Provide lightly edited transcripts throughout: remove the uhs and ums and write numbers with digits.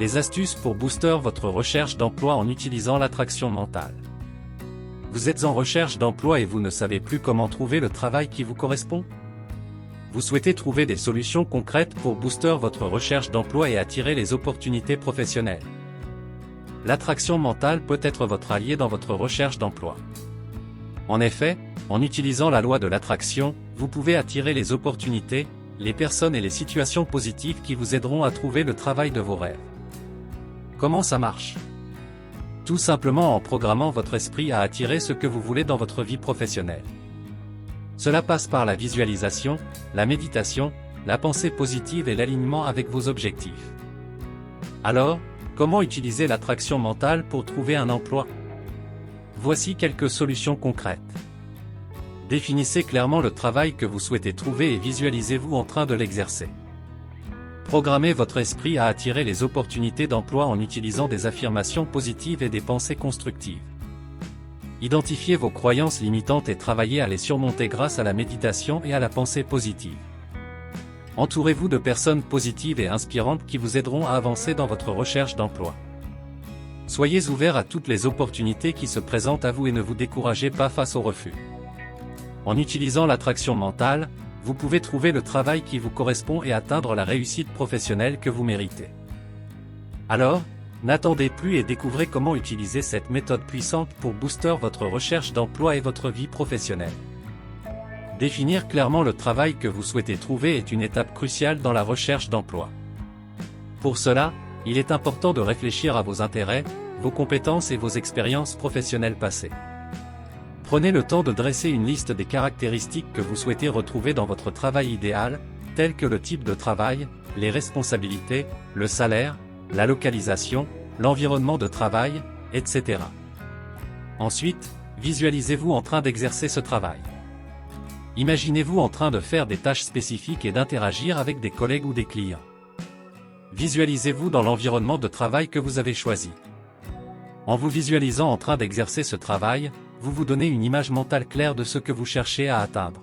Les astuces pour booster votre recherche d'emploi en utilisant l'attraction mentale. Vous êtes en recherche d'emploi et vous ne savez plus comment trouver le travail qui vous correspond? Vous souhaitez trouver des solutions concrètes pour booster votre recherche d'emploi et attirer les opportunités professionnelles. L'attraction mentale peut être votre allié dans votre recherche d'emploi. En effet, en utilisant la loi de l'attraction, vous pouvez attirer les opportunités, les personnes et les situations positives qui vous aideront à trouver le travail de vos rêves. Comment ça marche? Tout simplement en programmant votre esprit à attirer ce que vous voulez dans votre vie professionnelle. Cela passe par la visualisation, la méditation, la pensée positive et l'alignement avec vos objectifs. Alors, comment utiliser l'attraction mentale pour trouver un emploi? Voici quelques solutions concrètes. Définissez clairement le travail que vous souhaitez trouver et visualisez-vous en train de l'exercer. Programmez votre esprit à attirer les opportunités d'emploi en utilisant des affirmations positives et des pensées constructives. Identifiez vos croyances limitantes et travaillez à les surmonter grâce à la méditation et à la pensée positive. Entourez-vous de personnes positives et inspirantes qui vous aideront à avancer dans votre recherche d'emploi. Soyez ouverts à toutes les opportunités qui se présentent à vous et ne vous découragez pas face aux refus. En utilisant l'attraction mentale, vous pouvez trouver le travail qui vous correspond et atteindre la réussite professionnelle que vous méritez. Alors, n'attendez plus et découvrez comment utiliser cette méthode puissante pour booster votre recherche d'emploi et votre vie professionnelle. Définir clairement le travail que vous souhaitez trouver est une étape cruciale dans la recherche d'emploi. Pour cela, il est important de réfléchir à vos intérêts, vos compétences et vos expériences professionnelles passées. Prenez le temps de dresser une liste des caractéristiques que vous souhaitez retrouver dans votre travail idéal, telles que le type de travail, les responsabilités, le salaire, la localisation, l'environnement de travail, etc. Ensuite, visualisez-vous en train d'exercer ce travail. Imaginez-vous en train de faire des tâches spécifiques et d'interagir avec des collègues ou des clients. Visualisez-vous dans l'environnement de travail que vous avez choisi. En vous visualisant en train d'exercer ce travail, vous vous donnez une image mentale claire de ce que vous cherchez à atteindre.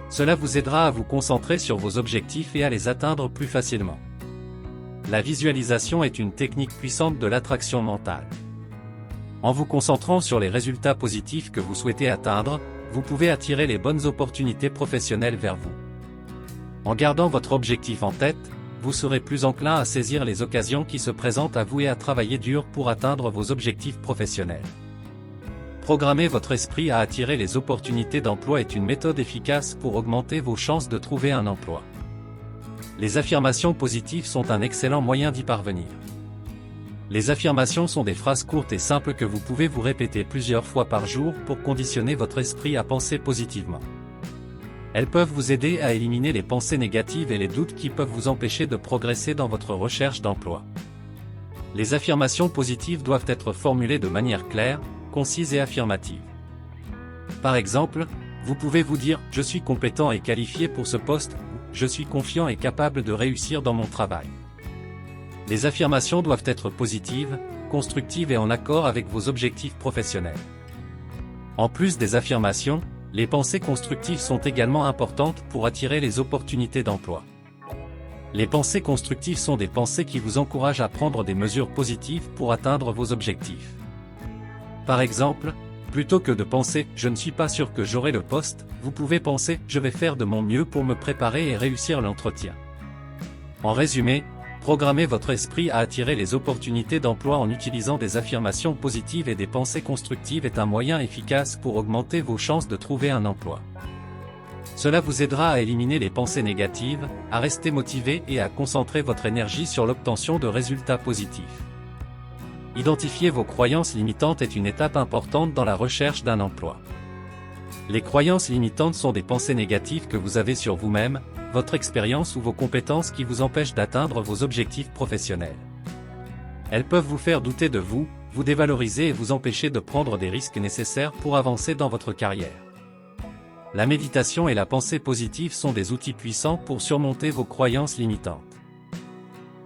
Cela vous aidera à vous concentrer sur vos objectifs et à les atteindre plus facilement. La visualisation est une technique puissante de l'attraction mentale. En vous concentrant sur les résultats positifs que vous souhaitez atteindre, vous pouvez attirer les bonnes opportunités professionnelles vers vous. En gardant votre objectif en tête, vous serez plus enclin à saisir les occasions qui se présentent à vous et à travailler dur pour atteindre vos objectifs professionnels. Programmer votre esprit à attirer les opportunités d'emploi est une méthode efficace pour augmenter vos chances de trouver un emploi. Les affirmations positives sont un excellent moyen d'y parvenir. Les affirmations sont des phrases courtes et simples que vous pouvez vous répéter plusieurs fois par jour pour conditionner votre esprit à penser positivement. Elles peuvent vous aider à éliminer les pensées négatives et les doutes qui peuvent vous empêcher de progresser dans votre recherche d'emploi. Les affirmations positives doivent être formulées de manière claire, concise et affirmative. Par exemple, vous pouvez vous dire « Je suis compétent et qualifié pour ce poste » ou « Je suis confiant et capable de réussir dans mon travail ». Les affirmations doivent être positives, constructives et en accord avec vos objectifs professionnels. En plus des affirmations, les pensées constructives sont également importantes pour attirer les opportunités d'emploi. Les pensées constructives sont des pensées qui vous encouragent à prendre des mesures positives pour atteindre vos objectifs. Par exemple, plutôt que de penser « je ne suis pas sûr que j'aurai le poste », vous pouvez penser « je vais faire de mon mieux pour me préparer et réussir l'entretien ». En résumé, programmez votre esprit à attirer les opportunités d'emploi en utilisant des affirmations positives et des pensées constructives est un moyen efficace pour augmenter vos chances de trouver un emploi. Cela vous aidera à éliminer les pensées négatives, à rester motivé et à concentrer votre énergie sur l'obtention de résultats positifs. Identifier vos croyances limitantes est une étape importante dans la recherche d'un emploi. Les croyances limitantes sont des pensées négatives que vous avez sur vous-même, votre expérience ou vos compétences qui vous empêchent d'atteindre vos objectifs professionnels. Elles peuvent vous faire douter de vous, vous dévaloriser et vous empêcher de prendre des risques nécessaires pour avancer dans votre carrière. La méditation et la pensée positive sont des outils puissants pour surmonter vos croyances limitantes.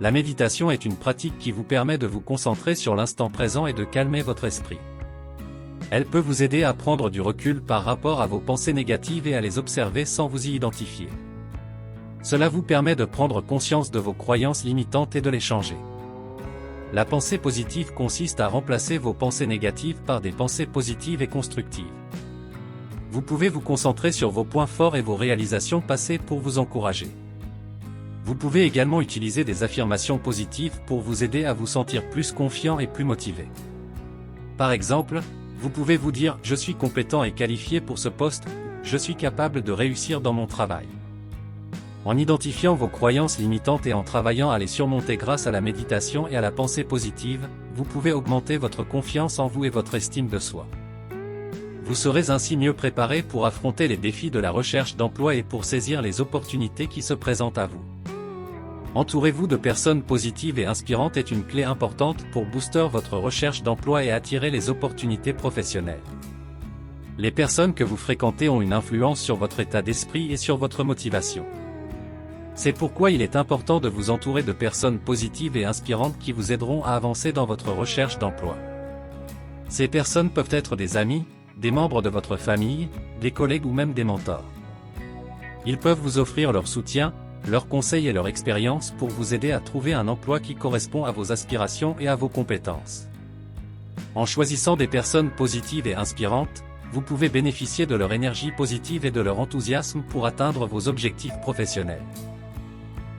La méditation est une pratique qui vous permet de vous concentrer sur l'instant présent et de calmer votre esprit. Elle peut vous aider à prendre du recul par rapport à vos pensées négatives et à les observer sans vous y identifier. Cela vous permet de prendre conscience de vos croyances limitantes et de les changer. La pensée positive consiste à remplacer vos pensées négatives par des pensées positives et constructives. Vous pouvez vous concentrer sur vos points forts et vos réalisations passées pour vous encourager. Vous pouvez également utiliser des affirmations positives pour vous aider à vous sentir plus confiant et plus motivé. Par exemple, vous pouvez vous dire « Je suis compétent et qualifié pour ce poste », « Je suis capable de réussir dans mon travail ». En identifiant vos croyances limitantes et en travaillant à les surmonter grâce à la méditation et à la pensée positive, vous pouvez augmenter votre confiance en vous et votre estime de soi. Vous serez ainsi mieux préparé pour affronter les défis de la recherche d'emploi et pour saisir les opportunités qui se présentent à vous. Entourez-vous de personnes positives et inspirantes est une clé importante pour booster votre recherche d'emploi et attirer les opportunités professionnelles. Les personnes que vous fréquentez ont une influence sur votre état d'esprit et sur votre motivation. C'est pourquoi il est important de vous entourer de personnes positives et inspirantes qui vous aideront à avancer dans votre recherche d'emploi. Ces personnes peuvent être des amis, des membres de votre famille, des collègues ou même des mentors. Ils peuvent vous offrir leur soutien, leurs conseils et leur expérience pour vous aider à trouver un emploi qui correspond à vos aspirations et à vos compétences. En choisissant des personnes positives et inspirantes, vous pouvez bénéficier de leur énergie positive et de leur enthousiasme pour atteindre vos objectifs professionnels.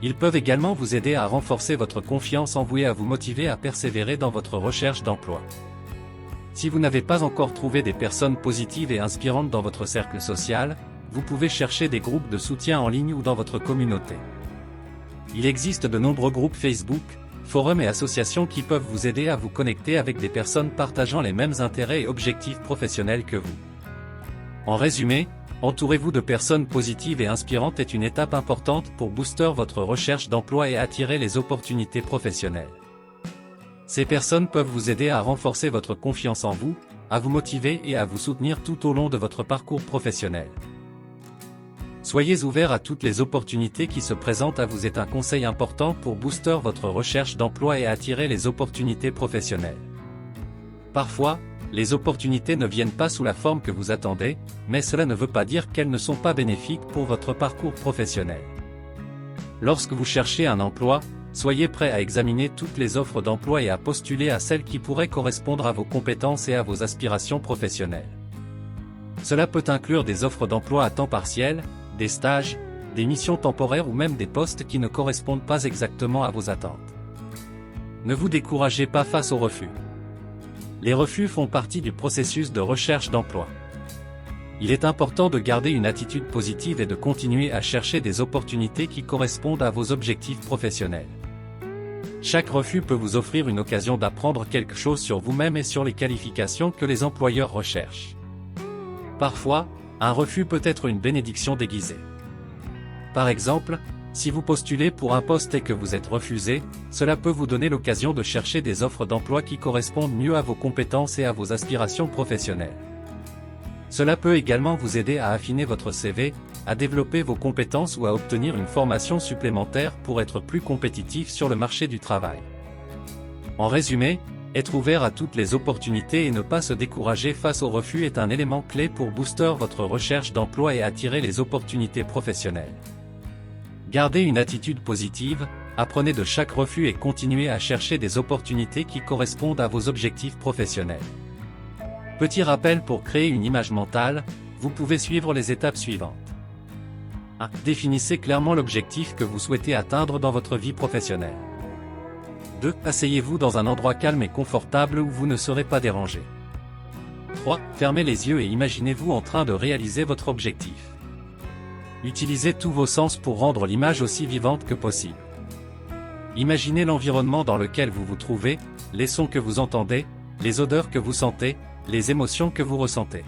Ils peuvent également vous aider à renforcer votre confiance en vous et à vous motiver à persévérer dans votre recherche d'emploi. Si vous n'avez pas encore trouvé des personnes positives et inspirantes dans votre cercle social, vous pouvez chercher des groupes de soutien en ligne ou dans votre communauté. Il existe de nombreux groupes Facebook, forums et associations qui peuvent vous aider à vous connecter avec des personnes partageant les mêmes intérêts et objectifs professionnels que vous. En résumé, entourez-vous de personnes positives et inspirantes est une étape importante pour booster votre recherche d'emploi et attirer les opportunités professionnelles. Ces personnes peuvent vous aider à renforcer votre confiance en vous, à vous motiver et à vous soutenir tout au long de votre parcours professionnel. Soyez ouverts à toutes les opportunités qui se présentent à vous est un conseil important pour booster votre recherche d'emploi et attirer les opportunités professionnelles. Parfois, les opportunités ne viennent pas sous la forme que vous attendez, mais cela ne veut pas dire qu'elles ne sont pas bénéfiques pour votre parcours professionnel. Lorsque vous cherchez un emploi, soyez prêt à examiner toutes les offres d'emploi et à postuler à celles qui pourraient correspondre à vos compétences et à vos aspirations professionnelles. Cela peut inclure des offres d'emploi à temps partiel, des stages, des missions temporaires ou même des postes qui ne correspondent pas exactement à vos attentes. Ne vous découragez pas face aux refus. Les refus font partie du processus de recherche d'emploi. Il est important de garder une attitude positive et de continuer à chercher des opportunités qui correspondent à vos objectifs professionnels. Chaque refus peut vous offrir une occasion d'apprendre quelque chose sur vous-même et sur les qualifications que les employeurs recherchent. Parfois, un refus peut être une bénédiction déguisée. Par exemple, si vous postulez pour un poste et que vous êtes refusé, cela peut vous donner l'occasion de chercher des offres d'emploi qui correspondent mieux à vos compétences et à vos aspirations professionnelles. Cela peut également vous aider à affiner votre CV, à développer vos compétences ou à obtenir une formation supplémentaire pour être plus compétitif sur le marché du travail. En résumé, être ouvert à toutes les opportunités et ne pas se décourager face aux refus est un élément clé pour booster votre recherche d'emploi et attirer les opportunités professionnelles. Gardez une attitude positive, apprenez de chaque refus et continuez à chercher des opportunités qui correspondent à vos objectifs professionnels. Petit rappel pour créer une image mentale, vous pouvez suivre les étapes suivantes. 1. Définissez clairement l'objectif que vous souhaitez atteindre dans votre vie professionnelle. 2. Asseyez-vous dans un endroit calme et confortable où vous ne serez pas dérangé. 3. Fermez les yeux et imaginez-vous en train de réaliser votre objectif. Utilisez tous vos sens pour rendre l'image aussi vivante que possible. Imaginez l'environnement dans lequel vous vous trouvez, les sons que vous entendez, les odeurs que vous sentez, les émotions que vous ressentez.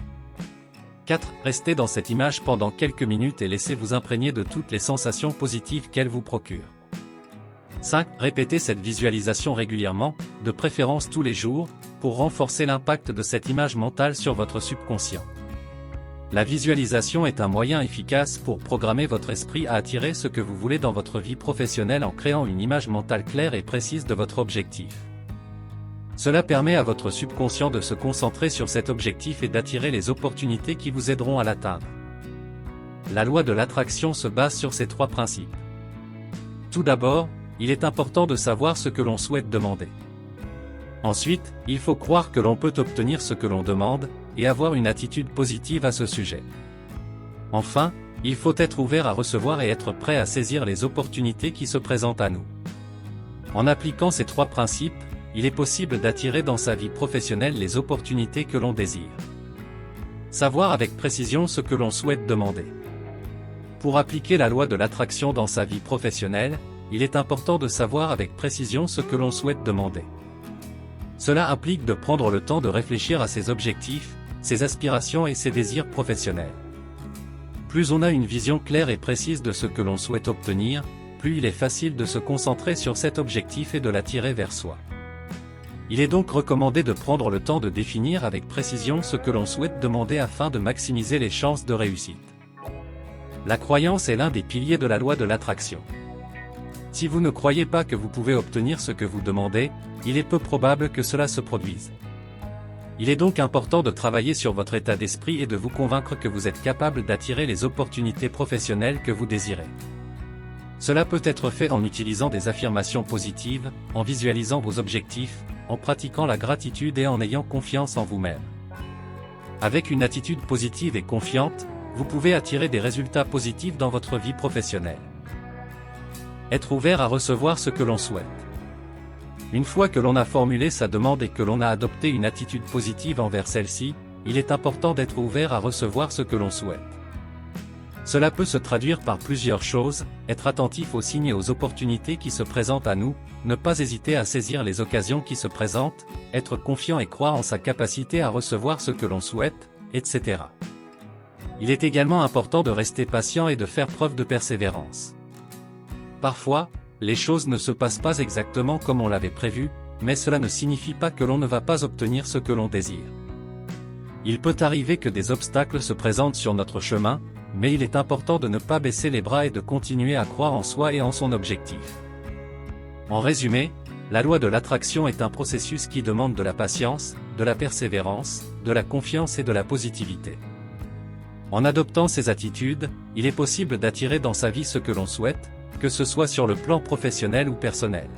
4. Restez dans cette image pendant quelques minutes et laissez-vous imprégner de toutes les sensations positives qu'elle vous procure. 5. Répétez cette visualisation régulièrement, de préférence tous les jours, pour renforcer l'impact de cette image mentale sur votre subconscient. La visualisation est un moyen efficace pour programmer votre esprit à attirer ce que vous voulez dans votre vie professionnelle en créant une image mentale claire et précise de votre objectif. Cela permet à votre subconscient de se concentrer sur cet objectif et d'attirer les opportunités qui vous aideront à l'atteindre. La loi de l'attraction se base sur ces 3 principes. Tout d'abord, il est important de savoir ce que l'on souhaite demander. Ensuite, il faut croire que l'on peut obtenir ce que l'on demande, et avoir une attitude positive à ce sujet. Enfin, il faut être ouvert à recevoir et être prêt à saisir les opportunités qui se présentent à nous. En appliquant ces 3 principes, il est possible d'attirer dans sa vie professionnelle les opportunités que l'on désire. Savoir avec précision ce que l'on souhaite demander. Pour appliquer la loi de l'attraction dans sa vie professionnelle, il est important de savoir avec précision ce que l'on souhaite demander. Cela implique de prendre le temps de réfléchir à ses objectifs, ses aspirations et ses désirs professionnels. Plus on a une vision claire et précise de ce que l'on souhaite obtenir, plus il est facile de se concentrer sur cet objectif et de l'attirer vers soi. Il est donc recommandé de prendre le temps de définir avec précision ce que l'on souhaite demander afin de maximiser les chances de réussite. La croyance est l'un des piliers de la loi de l'attraction. Si vous ne croyez pas que vous pouvez obtenir ce que vous demandez, il est peu probable que cela se produise. Il est donc important de travailler sur votre état d'esprit et de vous convaincre que vous êtes capable d'attirer les opportunités professionnelles que vous désirez. Cela peut être fait en utilisant des affirmations positives, en visualisant vos objectifs, en pratiquant la gratitude et en ayant confiance en vous-même. Avec une attitude positive et confiante, vous pouvez attirer des résultats positifs dans votre vie professionnelle. Être ouvert à recevoir ce que l'on souhaite. Une fois que l'on a formulé sa demande et que l'on a adopté une attitude positive envers celle-ci, il est important d'être ouvert à recevoir ce que l'on souhaite. Cela peut se traduire par plusieurs choses: être attentif aux signes et aux opportunités qui se présentent à nous, ne pas hésiter à saisir les occasions qui se présentent, être confiant et croire en sa capacité à recevoir ce que l'on souhaite, etc. Il est également important de rester patient et de faire preuve de persévérance. Parfois, les choses ne se passent pas exactement comme on l'avait prévu, mais cela ne signifie pas que l'on ne va pas obtenir ce que l'on désire. Il peut arriver que des obstacles se présentent sur notre chemin, mais il est important de ne pas baisser les bras et de continuer à croire en soi et en son objectif. En résumé, la loi de l'attraction est un processus qui demande de la patience, de la persévérance, de la confiance et de la positivité. En adoptant ces attitudes, il est possible d'attirer dans sa vie ce que l'on souhaite, que ce soit sur le plan professionnel ou personnel.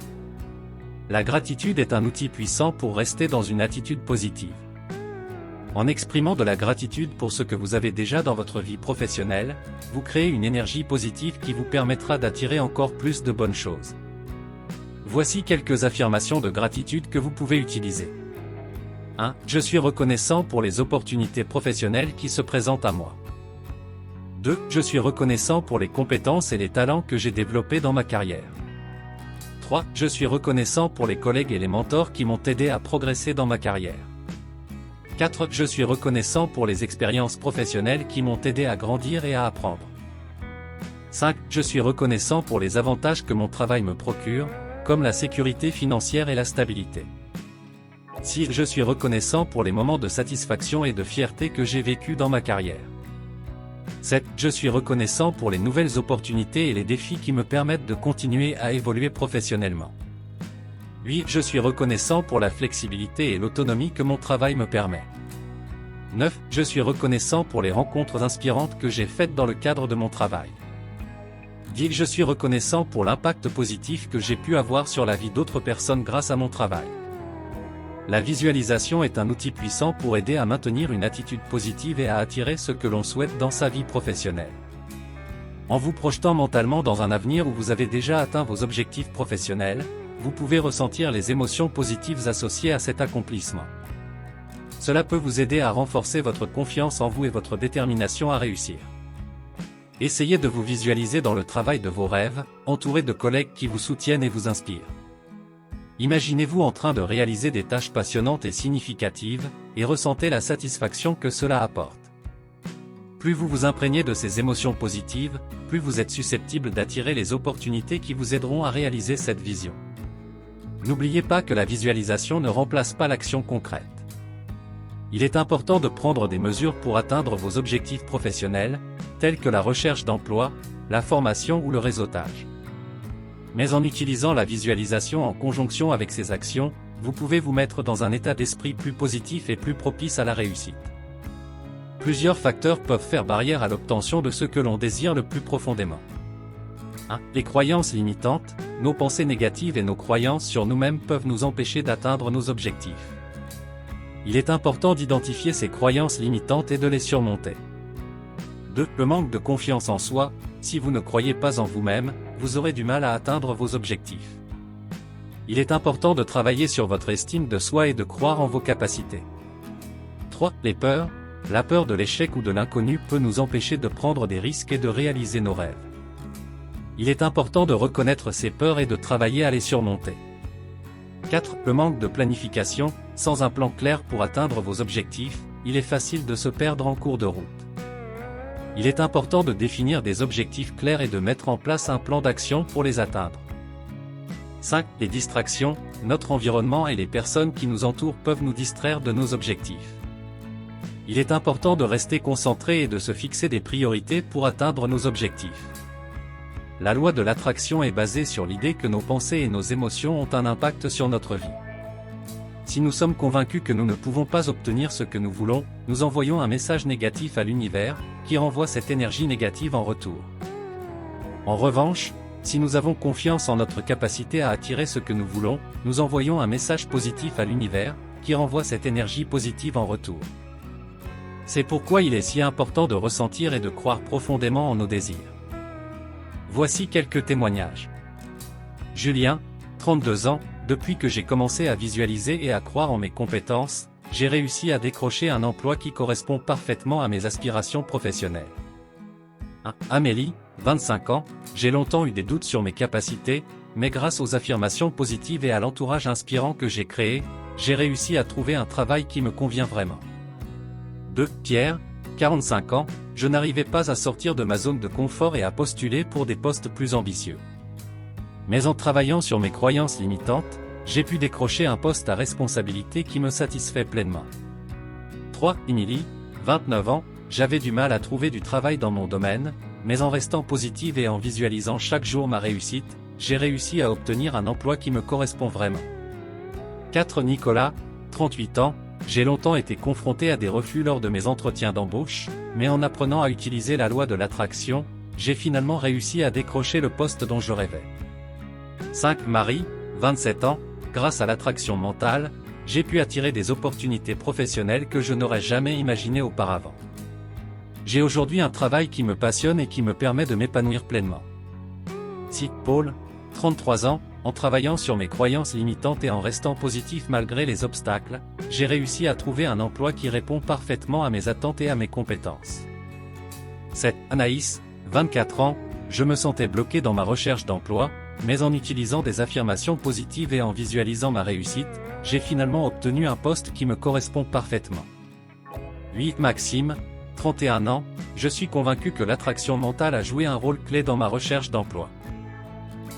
La gratitude est un outil puissant pour rester dans une attitude positive. En exprimant de la gratitude pour ce que vous avez déjà dans votre vie professionnelle, vous créez une énergie positive qui vous permettra d'attirer encore plus de bonnes choses. Voici quelques affirmations de gratitude que vous pouvez utiliser. 1. Je suis reconnaissant pour les opportunités professionnelles qui se présentent à moi. 2. Je suis reconnaissant pour les compétences et les talents que j'ai développés dans ma carrière. 3. Je suis reconnaissant pour les collègues et les mentors qui m'ont aidé à progresser dans ma carrière. 4. Je suis reconnaissant pour les expériences professionnelles qui m'ont aidé à grandir et à apprendre. 5. Je suis reconnaissant pour les avantages que mon travail me procure, comme la sécurité financière et la stabilité. 6. Je suis reconnaissant pour les moments de satisfaction et de fierté que j'ai vécus dans ma carrière. 7. Je suis reconnaissant pour les nouvelles opportunités et les défis qui me permettent de continuer à évoluer professionnellement. 8. Je suis reconnaissant pour la flexibilité et l'autonomie que mon travail me permet. 9. Je suis reconnaissant pour les rencontres inspirantes que j'ai faites dans le cadre de mon travail. 10. Je suis reconnaissant pour l'impact positif que j'ai pu avoir sur la vie d'autres personnes grâce à mon travail. La visualisation est un outil puissant pour aider à maintenir une attitude positive et à attirer ce que l'on souhaite dans sa vie professionnelle. En vous projetant mentalement dans un avenir où vous avez déjà atteint vos objectifs professionnels, vous pouvez ressentir les émotions positives associées à cet accomplissement. Cela peut vous aider à renforcer votre confiance en vous et votre détermination à réussir. Essayez de vous visualiser dans le travail de vos rêves, entouré de collègues qui vous soutiennent et vous inspirent. Imaginez-vous en train de réaliser des tâches passionnantes et significatives, et ressentez la satisfaction que cela apporte. Plus vous vous imprégnez de ces émotions positives, plus vous êtes susceptible d'attirer les opportunités qui vous aideront à réaliser cette vision. N'oubliez pas que la visualisation ne remplace pas l'action concrète. Il est important de prendre des mesures pour atteindre vos objectifs professionnels, tels que la recherche d'emploi, la formation ou le réseautage. Mais en utilisant la visualisation en conjonction avec ces actions, vous pouvez vous mettre dans un état d'esprit plus positif et plus propice à la réussite. Plusieurs facteurs peuvent faire barrière à l'obtention de ce que l'on désire le plus profondément. 1. Les croyances limitantes, nos pensées négatives et nos croyances sur nous-mêmes peuvent nous empêcher d'atteindre nos objectifs. Il est important d'identifier ces croyances limitantes et de les surmonter. 2. Le manque de confiance en soi, si vous ne croyez pas en vous-même, vous aurez du mal à atteindre vos objectifs. Il est important de travailler sur votre estime de soi et de croire en vos capacités. 3. Les peurs, la peur de l'échec ou de l'inconnu peut nous empêcher de prendre des risques et de réaliser nos rêves. Il est important de reconnaître ces peurs et de travailler à les surmonter. 4. Le manque de planification, sans un plan clair pour atteindre vos objectifs, il est facile de se perdre en cours de route. Il est important de définir des objectifs clairs et de mettre en place un plan d'action pour les atteindre. 5. Les distractions, notre environnement et les personnes qui nous entourent peuvent nous distraire de nos objectifs. Il est important de rester concentré et de se fixer des priorités pour atteindre nos objectifs. La loi de l'attraction est basée sur l'idée que nos pensées et nos émotions ont un impact sur notre vie. Si nous sommes convaincus que nous ne pouvons pas obtenir ce que nous voulons, nous envoyons un message négatif à l'univers, qui renvoie cette énergie négative en retour. En revanche, si nous avons confiance en notre capacité à attirer ce que nous voulons, nous envoyons un message positif à l'univers, qui renvoie cette énergie positive en retour. C'est pourquoi il est si important de ressentir et de croire profondément en nos désirs. Voici quelques témoignages. Julien, 32 ans, depuis que j'ai commencé à visualiser et à croire en mes compétences, j'ai réussi à décrocher un emploi qui correspond parfaitement à mes aspirations professionnelles. 1. Amélie, 25 ans, j'ai longtemps eu des doutes sur mes capacités, mais grâce aux affirmations positives et à l'entourage inspirant que j'ai créé, j'ai réussi à trouver un travail qui me convient vraiment. 2. Pierre, 45 ans, je n'arrivais pas à sortir de ma zone de confort et à postuler pour des postes plus ambitieux. Mais en travaillant sur mes croyances limitantes, j'ai pu décrocher un poste à responsabilité qui me satisfait pleinement. 3. Émilie, 29 ans, j'avais du mal à trouver du travail dans mon domaine, mais en restant positive et en visualisant chaque jour ma réussite, j'ai réussi à obtenir un emploi qui me correspond vraiment. 4. Nicolas, 38 ans, j'ai longtemps été confronté à des refus lors de mes entretiens d'embauche, mais en apprenant à utiliser la loi de l'attraction, j'ai finalement réussi à décrocher le poste dont je rêvais. 5. Marie, 27 ans, grâce à l'attraction mentale, j'ai pu attirer des opportunités professionnelles que je n'aurais jamais imaginées auparavant. J'ai aujourd'hui un travail qui me passionne et qui me permet de m'épanouir pleinement. 6. Paul, 33 ans, en travaillant sur mes croyances limitantes et en restant positif malgré les obstacles, j'ai réussi à trouver un emploi qui répond parfaitement à mes attentes et à mes compétences. 7. Anaïs, 24 ans, je me sentais bloqué dans ma recherche d'emploi, mais en utilisant des affirmations positives et en visualisant ma réussite, j'ai finalement obtenu un poste qui me correspond parfaitement. 8. Maxime, 31 ans, je suis convaincu que l'attraction mentale a joué un rôle clé dans ma recherche d'emploi.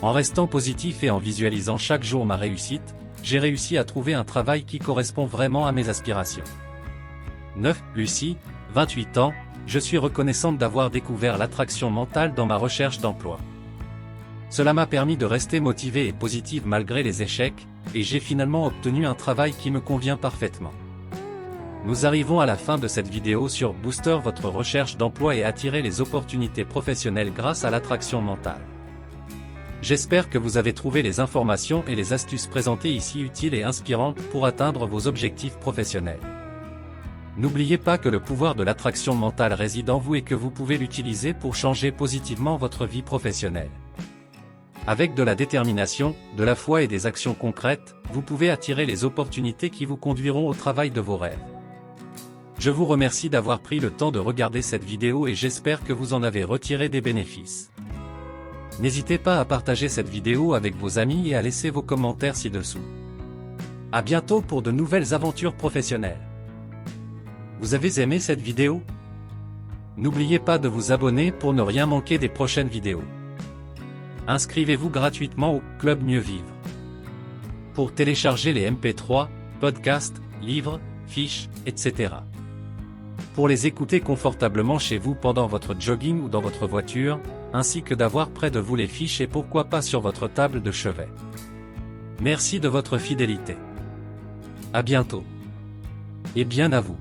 En restant positif et en visualisant chaque jour ma réussite, j'ai réussi à trouver un travail qui correspond vraiment à mes aspirations. 9. Lucie, 28 ans, je suis reconnaissante d'avoir découvert l'attraction mentale dans ma recherche d'emploi. Cela m'a permis de rester motivée et positive malgré les échecs, et j'ai finalement obtenu un travail qui me convient parfaitement. Nous arrivons à la fin de cette vidéo sur Booster votre recherche d'emploi et attirer les opportunités professionnelles grâce à l'attraction mentale. J'espère que vous avez trouvé les informations et les astuces présentées ici utiles et inspirantes pour atteindre vos objectifs professionnels. N'oubliez pas que le pouvoir de l'attraction mentale réside en vous et que vous pouvez l'utiliser pour changer positivement votre vie professionnelle. Avec de la détermination, de la foi et des actions concrètes, vous pouvez attirer les opportunités qui vous conduiront au travail de vos rêves. Je vous remercie d'avoir pris le temps de regarder cette vidéo et j'espère que vous en avez retiré des bénéfices. N'hésitez pas à partager cette vidéo avec vos amis et à laisser vos commentaires ci-dessous. À bientôt pour de nouvelles aventures professionnelles. Vous avez aimé cette vidéo? N'oubliez pas de vous abonner pour ne rien manquer des prochaines vidéos. Inscrivez-vous gratuitement au Club Mieux Vivre. Pour télécharger les MP3, podcasts, livres, fiches, etc. Pour les écouter confortablement chez vous pendant votre jogging ou dans votre voiture, ainsi que d'avoir près de vous les fiches et pourquoi pas sur votre table de chevet. Merci de votre fidélité. À bientôt. Et bien à vous.